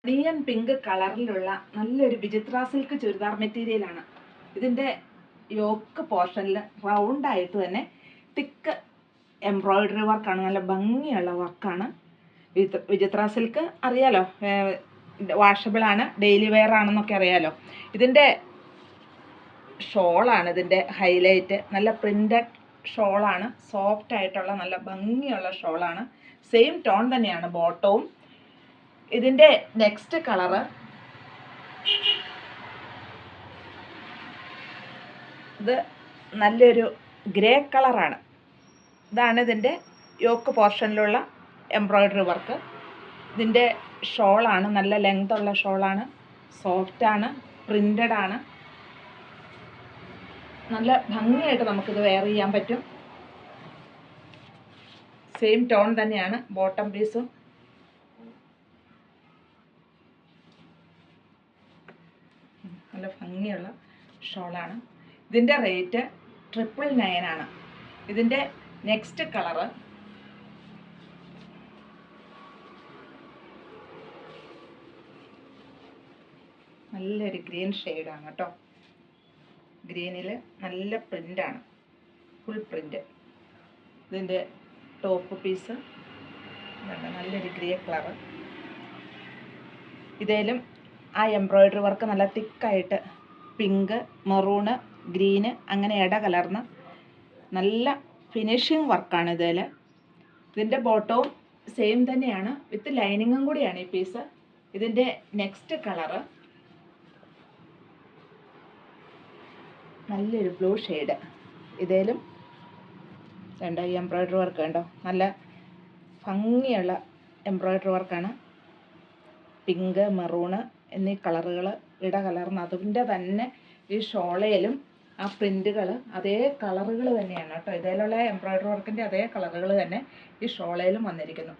Onion pink കളറിലുള്ള നല്ലൊരു വിചിത്ര സിൽക്ക് ചുരിദാർ മെറ്റീരിയലാണ്. ഇതിൻ്റെ യോക്ക് പോർഷനിൽ റൗണ്ടായിട്ട് തന്നെ തിക്ക് എംബ്രോയിഡറി വർക്കാണ്. നല്ല ഭംഗിയുള്ള വർക്കാണ്. വിചിത്ര സിൽക്ക് അറിയാലോ, വാഷബിളാണ്, ഡെയിലി വെയർ ആണെന്നൊക്കെ അറിയാലോ. ഇതിൻ്റെ ഷോളാണ് ഇതിൻ്റെ ഹൈലൈറ്റ്. നല്ല പ്രിൻ്റഡ് ഷോളാണ്, സോഫ്റ്റ് ആയിട്ടുള്ള നല്ല ഭംഗിയുള്ള ഷോളാണ്. സെയിം ടോൺ തന്നെയാണ് ബോട്ടവും. ഇതിൻ്റെ നെക്സ്റ്റ് കളറ് ഇത് നല്ലൊരു ഗ്രേ കളറാണ്. ഇതാണ് ഇതിൻ്റെ യോക്ക് പോർഷനിലുള്ള എംബ്രോയിഡറി വർക്ക്. ഇതിൻ്റെ ഷോളാണ്, നല്ല ലെങ്ത് ഉള്ള ഷോളാണ്, സോഫ്റ്റാണ്, പ്രിൻ്റഡ് ആണ്. നല്ല ഭംഗിയായിട്ട് നമുക്കിത് വെയർ ചെയ്യാൻ പറ്റും. സെയിം ടോൺ തന്നെയാണ് ബോട്ടം പീസും. നല്ല ഭംഗിയുള്ള ഷോളാണ്. ഇതിൻ്റെ റേറ്റ് 999 ആണ്. ഇതിൻ്റെ നെക്സ്റ്റ് കളറ് നല്ലൊരു ഗ്രീൻ ഷെയ്ഡാണ് കേട്ടോ. ഗ്രീനിൽ നല്ല പ്രിൻ്റാണ്, ഫുൾ പ്രിൻ്റ്. ഇതിൻ്റെ ടോപ്പ് പീസ് നല്ലൊരു ഗ്രേ കളറ്. ഇതേലും ആ എംബ്രോയിഡറി വർക്ക് നല്ല തിക്കായിട്ട് പിങ്ക്, മെറൂണ്, ഗ്രീന് അങ്ങനെ ഇട കലർന്ന് നല്ല ഫിനിഷിങ് വർക്കാണ് ഇതിൽ. ഇതിൻ്റെ ബോട്ടവും സെയിം തന്നെയാണ്, വിത്ത് ലൈനിങ്ങും കൂടിയാണ് ഈ പീസ്. ഇതിൻ്റെ നെക്സ്റ്റ് കളറ് നല്ലൊരു ബ്ലൂ ഷെയ്ഡ്. ഇതേലും കണ്ടോ ഈ എംബ്രോയിഡറി വർക്ക് കണ്ടോ, നല്ല ഭംഗിയുള്ള എംബ്രോയിഡറി വർക്കാണ്. പിങ്ക്, മെറൂണ് എന്നീ കളറുകൾ ഇട കലർന്ന് അതിൻ്റെ തന്നെ ഈ ഷോളയിലും ആ പ്രിൻ്റുകൾ അതേ കളറുകൾ തന്നെയാണ് കേട്ടോ. ഇതിലുള്ള എംബ്രോയിഡറി വർക്കിൻ്റെ അതേ കളറുകൾ തന്നെ ഈ ഷോളയിലും വന്നിരിക്കുന്നു.